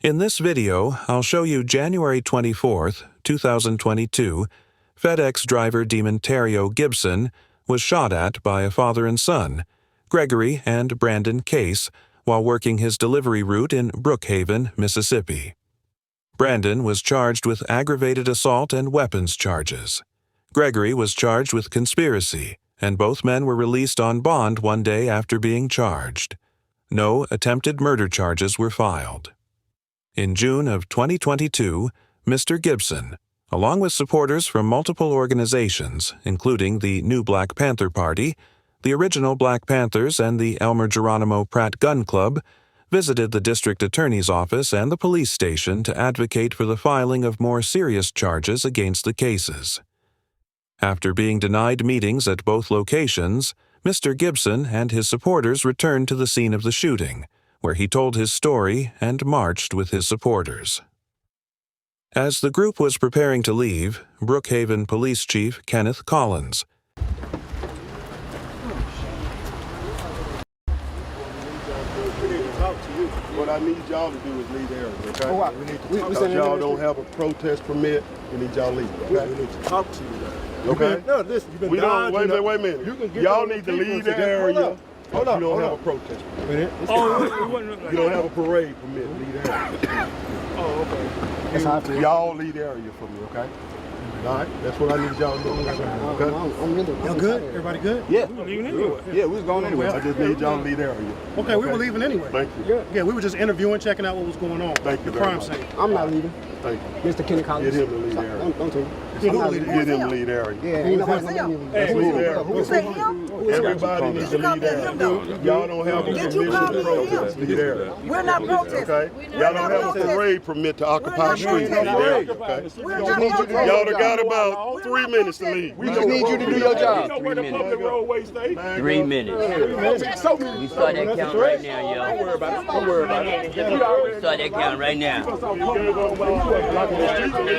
In this video, I'll show you January 24th, 2022, FedEx driver Demonstrators Gibson was shot at by a father and son, Gregory and Brandon Case, while working his delivery route in Brookhaven, Mississippi. Brandon was charged with aggravated assault and weapons charges. Gregory was charged with conspiracy, and both men were released on bond one day after being charged. No attempted murder charges were filed. In June of 2022, Mr. Gibson, along with supporters from multiple organizations, including the New Black Panther Party, the original Black Panthers, and the Elmer Geronimo Pratt Gun Club, visited the district attorney's office and the police station to advocate for the filing of more serious charges against the cases. After being denied meetings at both locations, Mr. Gibson and his supporters returned to the scene of the shooting, where he told his story and marched with his supporters. As the group was preparing to leave, Brookhaven Police Chief Kenneth Collins What I need y'all to do is leave the area, okay? Oh, wow. We need to talk. Because y'all don't have a protest permit, we need y'all to leave, okay? We need to talk to you. Okay? No, listen, you've been dodging. Wait a minute. Y'all need to leave the area. Hold up. You don't have a protest permit. You don't have a parade permit. Leave the area. Oh, okay. Y'all leave the area for me, okay? All right, that's what I need y'all to do. Okay? Y'all good? Everybody good? Yeah. We were leaving anyway. Yeah, we was going anyway. I just need y'all to leave the area. Okay, we were leaving anyway. Thank you. Yeah, we were just interviewing, checking out what was going on. Thank you the crime scene. I'm not leaving. Thank you. Mr. Kenny Collins. Get him to leave the area. Don't tell me. Get him to leave the area. Yeah, ain't nobody leave the area. You say him? Everybody needs to leave the area. Y'all don't have a permission to protest. Leave the area. We're not protesting. Okay? Y'all don't have a parade permit to occupy the street. Leave the area. Okay? Y'all done got about 3 minutes to leave. We just need you to do your job. You know where the public roadway stay? 3 minutes. You start that count right now, y'all. Don't worry about it. Don't worry about it. Start that count right now.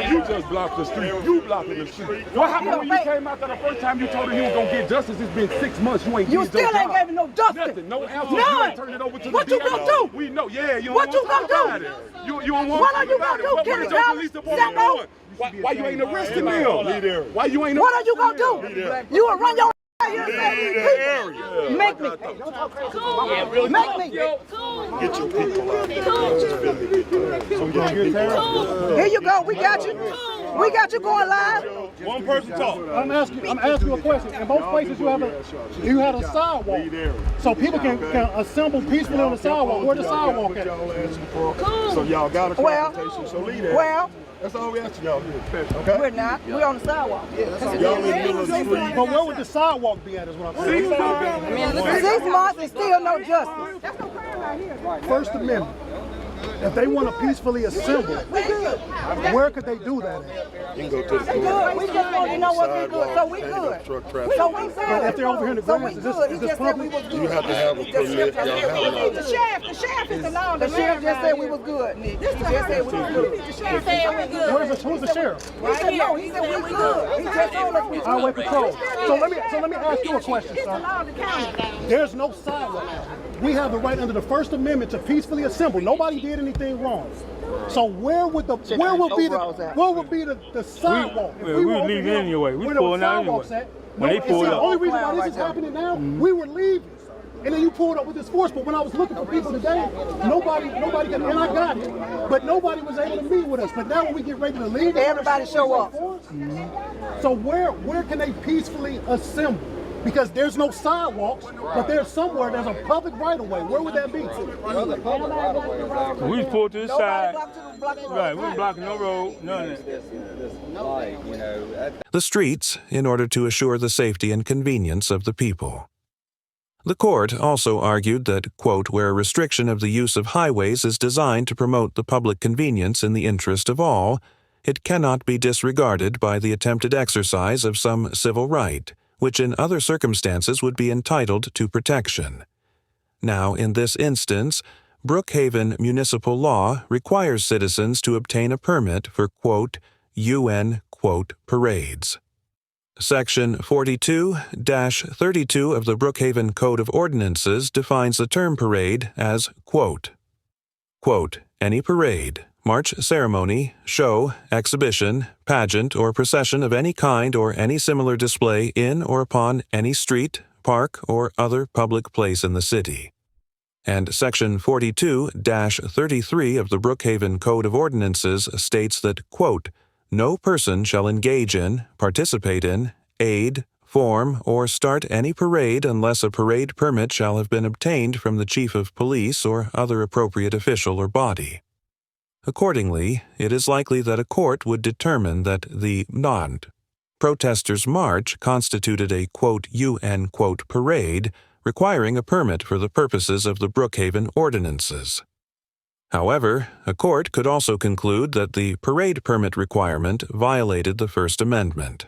You just blocked the street. You blocking the street. What happened when you came out there the first time you told him he was going to get justice? It's been 6 months. You ain't You still ain't gave him no justice. Nothing. No answer. None. You ain't turned it over to the What you gonna do? We know. Yeah, you don't What want you to talk gonna about do? it. You don't want What to are talk you about gonna it. do, What Kenny is your Collins? police department Step doing? Why you ain't arresting them? Leave the area. Why you ain't What are you gonna arresting do? them? You will run your out here and Leave say the these area. people. Make me. Make me. Get your people out there. Here you go. We got you. We got you going live. One person talk. I'm asking you a question. In most places you had a sidewalk, so people can assemble peacefully on the sidewalk. Where the sidewalk at? So y'all got a confrontation, so leave there. Well, that's all we asking y'all to do. Okay? we're not. We're on the sidewalk. Y'all in the middle of the street. But where would the sidewalk be at is what I'm saying. 6 months and still no justice. First Amendment. If they want to peacefully assemble, where could they do that at? You can go to the We good. We just want to know what we good. So we good. truck traffic. So we good. But if they're over here in the So grounds, we is this good. He just said we public? was good. You have to have a permit. Y'all have The sheriff is the law. The sheriff just said we was good, Nick. He just said we was good. The sheriff said we good. Who's the sheriff? He said no. He said we good. He just told us we was Highway good. Patrol. So let me ask you a question, It's the sir. law of the county. There's no sidewalk. We have the right under the First Amendment to peacefully assemble. Nobody did anything wrong. So where would be the sidewalk? If We were was over leaving here anyway. We where there were pulling out sidewalks anyway. at, When they it's pulled the up. only reason why this is happening now, we were leaving. And then you pulled up with this force, but when I was looking for people today, nobody got, and I got it, but nobody was able to meet with us. But now when we get ready to leave, Everybody show up. So where can they peacefully assemble? Because there's no sidewalks, but there's somewhere there's a public right of way. Where would that be? We pulled to the side. Block the road. Right, we blocking no road. None of that. the streets in order to assure the safety and convenience of the people. The court also argued that, quote, where a restriction of the use of highways is designed to promote the public convenience in the interest of all, it cannot be disregarded by the attempted exercise of some civil right, which in other circumstances would be entitled to protection. Now, in this instance, Brookhaven municipal law requires citizens to obtain a permit for, quote, UN, quote, parades. Section 42-32 of the Brookhaven Code of Ordinances defines the term parade as, quote, any parade, march ceremony, show, exhibition, pageant, or procession of any kind or any similar display in or upon any street, park, or other public place in the city. And Section 42-33 of the Brookhaven Code of Ordinances states that, quote, "No person shall engage in, participate in, aid, form, or start any parade unless a parade permit shall have been obtained from the Chief of Police or other appropriate official or body." Accordingly, it is likely that a court would determine that the protesters' march constituted a, quote, UN, quote, parade, requiring a permit for the purposes of the Brookhaven Ordinances. However, a court could also conclude that the parade permit requirement violated the First Amendment.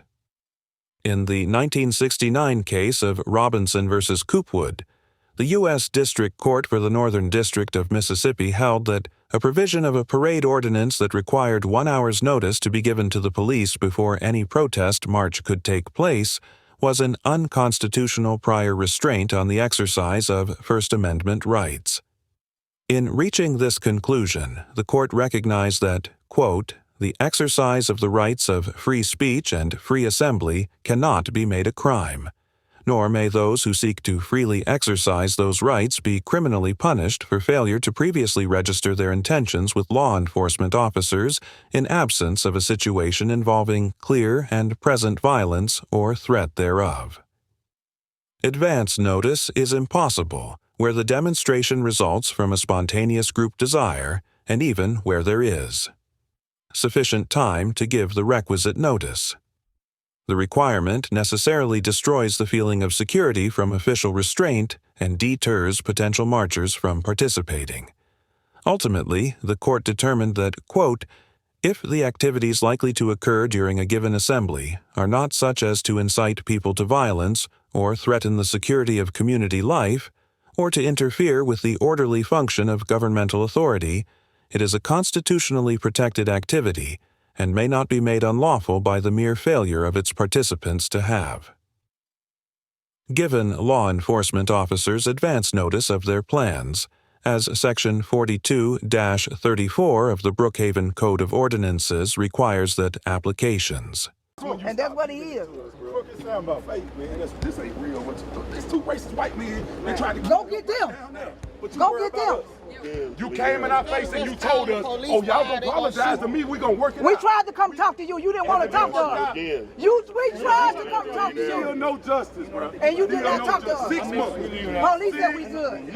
In the 1969 case of Robinson v. Coopwood, the U.S. District Court for the Northern District of Mississippi held that a provision of a parade ordinance that required 1 hour's notice to be given to the police before any protest march could take place was an unconstitutional prior restraint on the exercise of First Amendment rights. In reaching this conclusion, the court recognized that, quote, "The exercise of the rights of free speech and free assembly cannot be made a crime, nor may those who seek to freely exercise those rights be criminally punished for failure to previously register their intentions with law enforcement officers in absence of a situation involving clear and present violence or threat thereof." Advance notice is impossible where the demonstration results from a spontaneous group desire, and even where there is sufficient time to give the requisite notice. The requirement necessarily destroys the feeling of security from official restraint and deters potential marchers from participating. Ultimately, the court determined that, quote, "If the activities likely to occur during a given assembly are not such as to incite people to violence or threaten the security of community life, or to interfere with the orderly function of governmental authority, it is a constitutionally protected activity and may not be made unlawful by the mere failure of its participants to have given law enforcement officers advance notice of their plans, as Section 42-34 of the Brookhaven Code of Ordinances requires that applications. And that's what he is. This ain't real. It's two racist white men. They tried to go get them. Go get them. You came in our face and you told us, "Oh, y'all gonna apologize to me. We gonna work it out." We tried to come talk to you. You didn't want to talk to us. We tried to come talk to Still you. no justice, bro. And you did not talk to us. 6 months. Police said we good.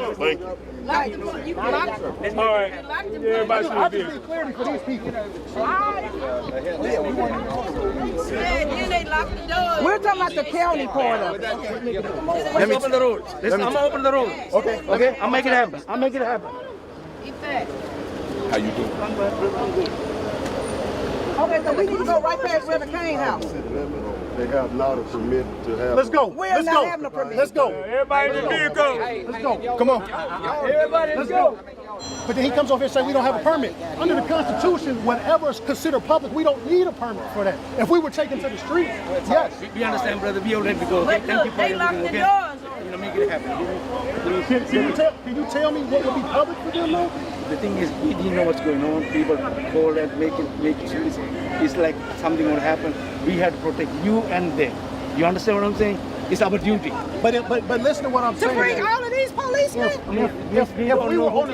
Thank you. All right. Everybody should be there. Clarity for these people. We're talking about the county part of it. Let me open the road. I'm gonna open the road. Okay. I'll make it happen. I'll make it happen. How you doing? Okay, so we need to go right past Reverend Kane's house. They have not a permit to have. Let's go. We're Let's not go. having a permit. Let's go. Everybody in the vehicle. Let's go. Come on. Everybody, let's go. But then he comes over here and says we don't have a permit. Under the Constitution, whatever is considered public, we don't need a permit for that. If we were taken to the street, yes. We understand, brother. We already go. Okay? Thank you for everything. Okay. Make it happen. Can you tell me what would be public for them though? The thing is, we didn't know what's going on. People call and make it it's like something will happen. We had to protect you and them. You understand what I'm saying? It's our duty. But listen to what I'm saying. To bring all of these policemen? If we were on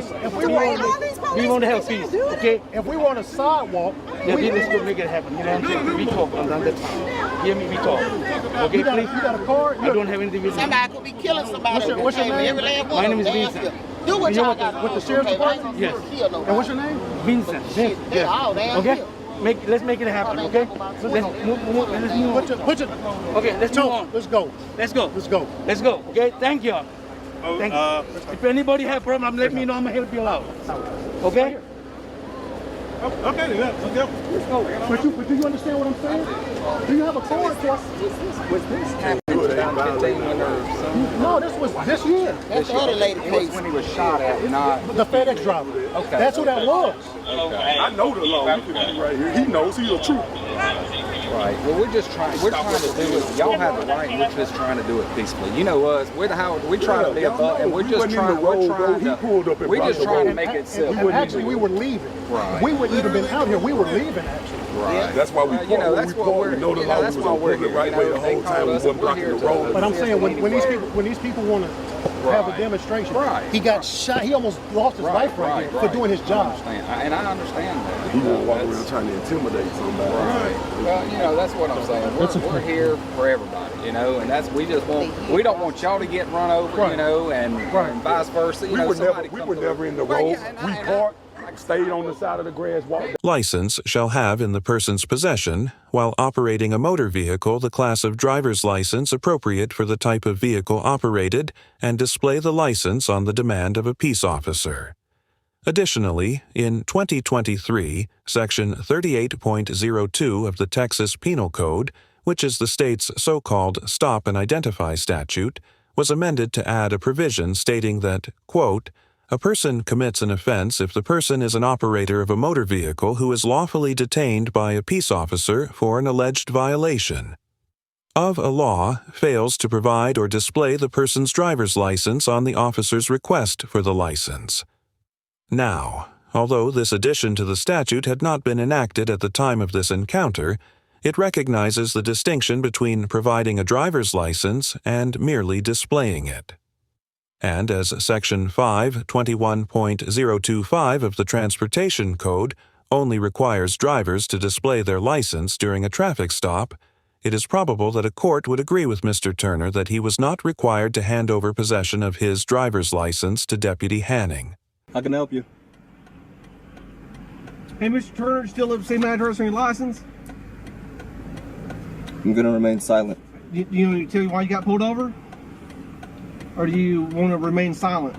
we want to help peace, okay? If we were on a sidewalk, let's go make it happen. You know what I'm saying? We talk on that time. Hear me, we talk. Okay, you got a card? I don't have anything with me. Somebody could be killing somebody. What's your name? My name is Vincent. Do what y'all got. With the sheriff's department? Yes. And what's your name? Vincent. Yeah. Okay? Let's make it happen, okay? Let's move on. Okay, let's move on. Let's go. Let's go. Let's go. Let's go. Okay, thank you. Thank you. If anybody have problem, let me know. I'm gonna help you out. Okay? Okay, let's go. But do you understand what I'm saying? Do you have a card? What's this? sure they ain't violating that right. No, this was this year. That's the other lady It was case. when he was shot at, not... The FedEx driver. Okay. That's who that was. Okay. I know the law. You can see right here. He knows he's a trooper. Right. Well, we're trying to do it. Y'all have the right, and we're just trying to do it peacefully. You know us. We're trying to be above, and we're just trying to make it civil. And actually, we were leaving. Right. We wouldn't even been out here. We were leaving, actually. Right. That's why we You know, that's what we're. We know the You law. know, that's We why was we're on the here. right You way know, the they whole called time. We us, wasn't and we're blocking here the road. But I'm saying when these people want to have a Right. demonstration, Right. he got shot. He almost lost his life right here for doing his job. And I understand that. He won't walk around trying to intimidate somebody. Right. Well, you know, that's what I'm saying. We're here for everybody, you know, and we don't want y'all to get run over, you know, and vice versa. You know, We were never in the road. We parked, stayed on the side of the grass, walked. License shall have in the person's possession, while operating a motor vehicle, the class of driver's license appropriate for the type of vehicle operated, and display the license on the demand of a peace officer. Additionally, in 2023, Section 38.02 of the Texas Penal Code, which is the state's so-called Stop and Identify statute, was amended to add a provision stating that, quote, a person commits an offense if the person is an operator of a motor vehicle who is lawfully detained by a peace officer for an alleged violation of a law, fails to provide or display the person's driver's license on the officer's request for the license. Now, although this addition to the statute had not been enacted at the time of this encounter, it recognizes the distinction between providing a driver's license and merely displaying it. And as Section 521.025 of the Transportation Code only requires drivers to display their license during a traffic stop, it is probable that a court would agree with Mr. Turner that he was not required to hand over possession of his driver's license to Deputy Hanning. I can help you. Hey, Mr. Turner, still live the same address on your license? I'm gonna remain silent. Do you want me to tell you why you got pulled over? Or do you want to remain silent?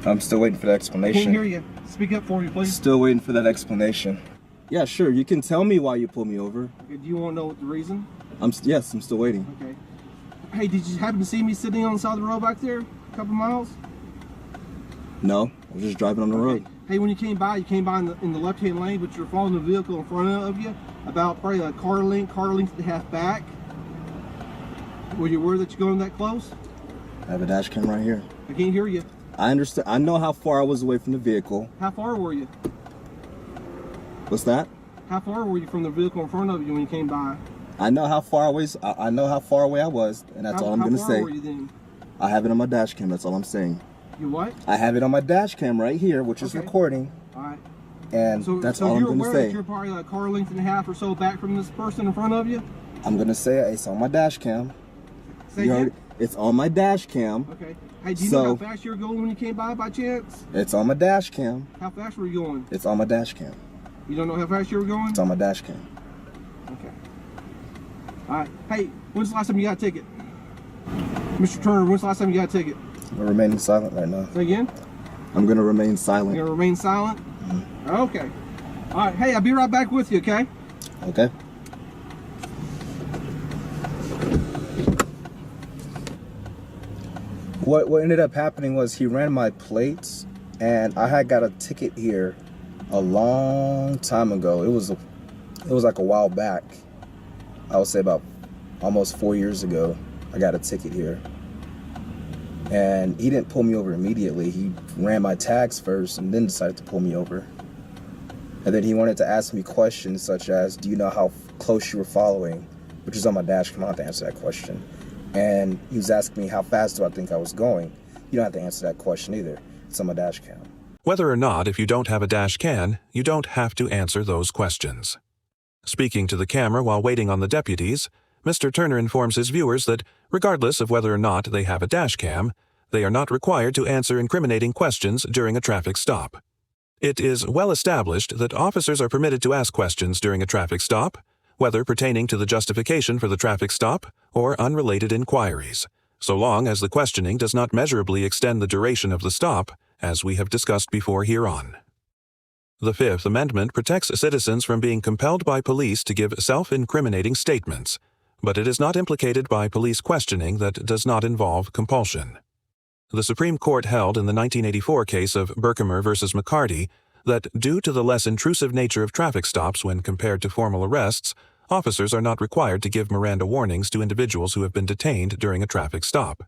I'm still waiting for the explanation. I can't hear you. Speak up for me, please. Still waiting for that explanation. Yeah, sure. You can tell me why you pulled me over. Okay, do you want to know the reason? Yes, I'm still waiting. Okay. Hey, did you happen to see me sitting on the side of the road back there? A couple miles? No, I was just driving on the road. Hey, when you came by in the left-hand lane, but you're following the vehicle in front of you, about probably a car length and a half back. Were you aware that you're going that close? I have a dash cam right here. I can't hear you. I understand. I know how far I was away from the vehicle. How far were you? What's that? How far were you from the vehicle in front of you when you came by? I know how far away. I know how far away I was, and that's all I'm gonna say. How far were you then? I have it on my dash cam. That's all I'm saying. You what? I have it on my dash cam right here, which is recording. All right. And that's all I'm gonna you're aware say. that you're probably a car length and a half or so back from this person in front of you? I'm gonna say it's on my dash cam. Say again? It's on my dash cam. Okay. Hey, do you know how fast you were going when you came by chance? It's on my dash cam. How fast were you going? It's on my dash cam. You don't know how fast you were going? It's on my dash cam. Okay. All right. Hey, when's the last time you got a ticket? Mr. Turner, when's the last time you got a ticket? I'm remaining silent right now. Say again? I'm gonna remain silent. You're gonna remain silent? Okay. All right. Hey, I'll be right back with you, okay? Okay. What ended up happening was he ran my plates, and I had got a ticket here a long time ago. It was like a while back. I would say about almost 4 years ago. I got a ticket here, and he didn't pull me over immediately. He ran my tags first, and then decided to pull me over. And then he wanted to ask me questions such as, "Do you know how close you were following?" Which is on my dash cam. I don't have to answer that question. And he was asking me how fast do I think I was going. You don't have to answer that question either. It's on my dash cam. Whether or not, if you don't have a dash cam, you don't have to answer those questions. Speaking to the camera while waiting on the deputies, Mr. Turner informs his viewers that, regardless of whether or not they have a dash cam, they are not required to answer incriminating questions during a traffic stop. It is well established that officers are permitted to ask questions during a traffic stop, whether pertaining to the justification for the traffic stop or unrelated inquiries, so long as the questioning does not measurably extend the duration of the stop, as we have discussed before hereon. The Fifth Amendment protects citizens from being compelled by police to give self-incriminating statements, but it is not implicated by police questioning that does not involve compulsion. The Supreme Court held in the 1984 case of Berkemer versus McCarty that due to the less intrusive nature of traffic stops when compared to formal arrests, officers are not required to give Miranda warnings to individuals who have been detained during a traffic stop.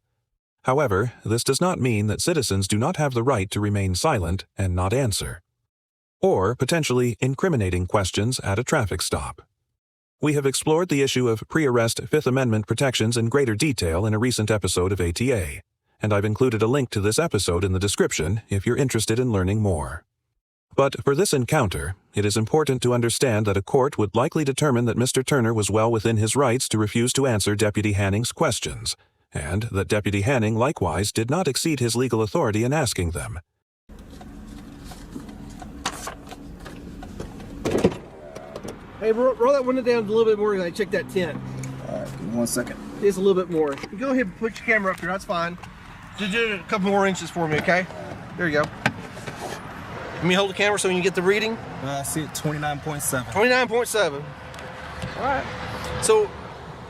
However, this does not mean that citizens do not have the right to remain silent and not answer, or potentially incriminating questions at a traffic stop. We have explored the issue of pre-arrest Fifth Amendment protections in greater detail in a recent episode of ATA, and I've included a link to this episode in the description if you're interested in learning more. But for this encounter, it is important to understand that a court would likely determine that Mr. Turner was well within his rights to refuse to answer Deputy Hanning's questions, and that Deputy Hanning likewise did not exceed his legal authority in asking them. Hey, roll that window down a little bit more and I check that tent. All right, give me 1 second. Just a little bit more. You go ahead and put your camera up here, that's fine. Just do it a couple more inches for me, okay? There you go. Let me hold the camera so you can get the reading. I see it, 29.7. 29.7. All right. So,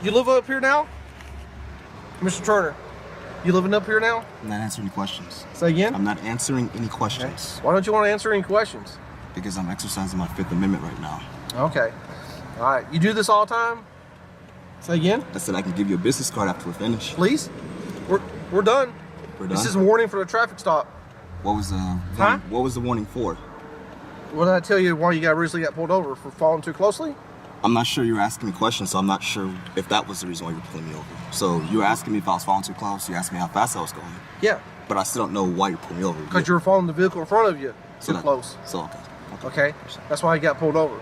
you live up here now? Mr. Turner, you living up here now? I'm not answering any questions. Say again? I'm not answering any questions. Okay. Why don't you want to answer any questions? Because I'm exercising my Fifth Amendment right now. Okay. All right. You do this all the time? Say again? I said I can give you a business card after we're finished. Please? We're done. We're done? This is a warning for the traffic stop. What was the What was the warning for? What did I tell you why you originally got pulled over? For following too closely? I'm not sure you were asking me questions, so I'm not sure if that was the reason why you were pulling me over. So you were asking me if I was following too close, you asked me how fast I was going. Yeah. But I still don't know why you're pulling me over. Because you were following the vehicle in front of you too close. So, okay. Okay? That's why you got pulled over.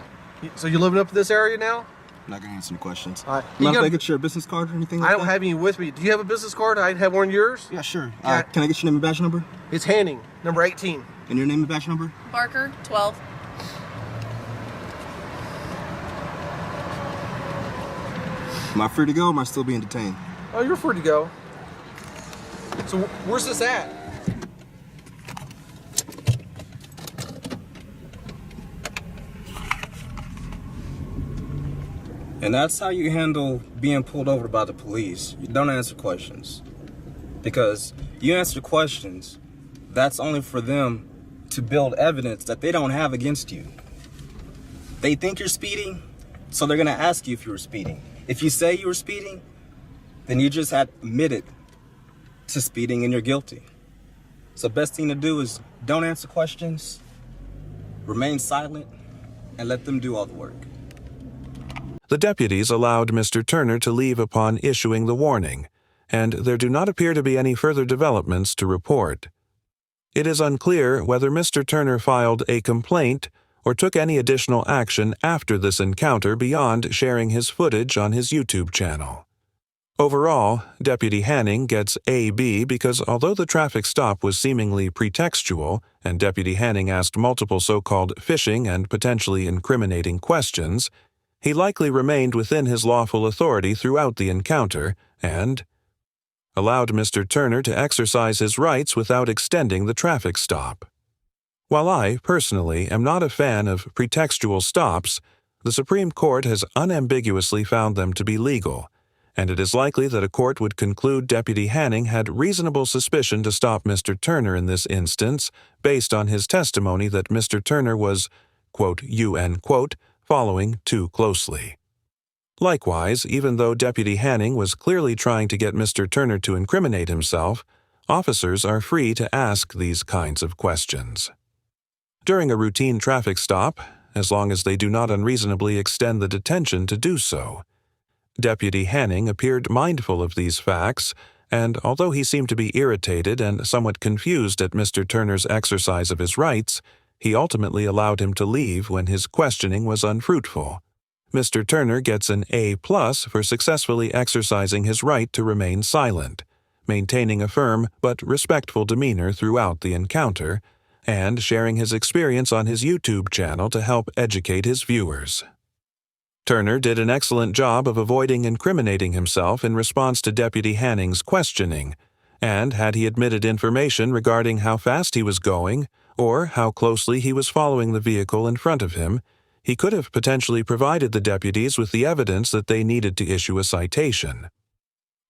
So you living up in this area now? I'm not going to answer any questions. All right. Mind if I get your business card or anything like that? I don't have any with me. Do you have a business card? I have one of yours? Yeah, sure. Yeah. Can I get your name and badge number? It's Hanning, number 18. And your name and badge number? Barker, 12. Am I free to go or am I still being detained? Oh, you're free to go. So where's this at? And that's how you handle being pulled over by the police. You don't answer questions. Because you answer questions, that's only for them to build evidence that they don't have against you. They think you're speeding, so they're gonna ask you if you were speeding. If you say you were speeding, then you just had admitted to speeding and you're guilty. So best thing to do is don't answer questions, remain silent, and let them do all the work. The deputies allowed Mr. Turner to leave upon issuing the warning, and there do not appear to be any further developments to report. It is unclear whether Mr. Turner filed a complaint or took any additional action after this encounter beyond sharing his footage on his YouTube channel. Overall, Deputy Hanning gets AB because although the traffic stop was seemingly pretextual and Deputy Hanning asked multiple so-called fishing and potentially incriminating questions, he likely remained within his lawful authority throughout the encounter and allowed Mr. Turner to exercise his rights without extending the traffic stop. While I, personally, am not a fan of pretextual stops, the Supreme Court has unambiguously found them to be legal, and it is likely that a court would conclude Deputy Hanning had reasonable suspicion to stop Mr. Turner in this instance based on his testimony that Mr. Turner was, quote, UN, quote, following too closely. Likewise, even though Deputy Hanning was clearly trying to get Mr. Turner to incriminate himself, officers are free to ask these kinds of questions. During a routine traffic stop, as long as they do not unreasonably extend the detention to do so. Deputy Hanning appeared mindful of these facts, and although he seemed to be irritated and somewhat confused at Mr. Turner's exercise of his rights, he ultimately allowed him to leave when his questioning was unfruitful. Mr. Turner gets an A+ for successfully exercising his right to remain silent, maintaining a firm but respectful demeanor throughout the encounter, and sharing his experience on his YouTube channel to help educate his viewers. Turner did an excellent job of avoiding incriminating himself in response to Deputy Hanning's questioning, and had he admitted information regarding how fast he was going or how closely he was following the vehicle in front of him, He could have potentially provided the deputies with the evidence that they needed to issue a citation.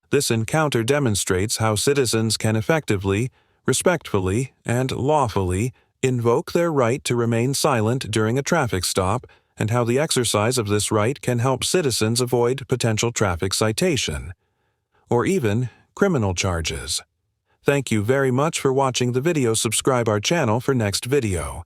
This encounter demonstrates how citizens can effectively, respectfully, and lawfully invoke their right to remain silent during a traffic stop, and how the exercise of this right can help citizens avoid potential traffic citation, or even criminal charges. Thank you very much for watching the video. Subscribe our channel for next video.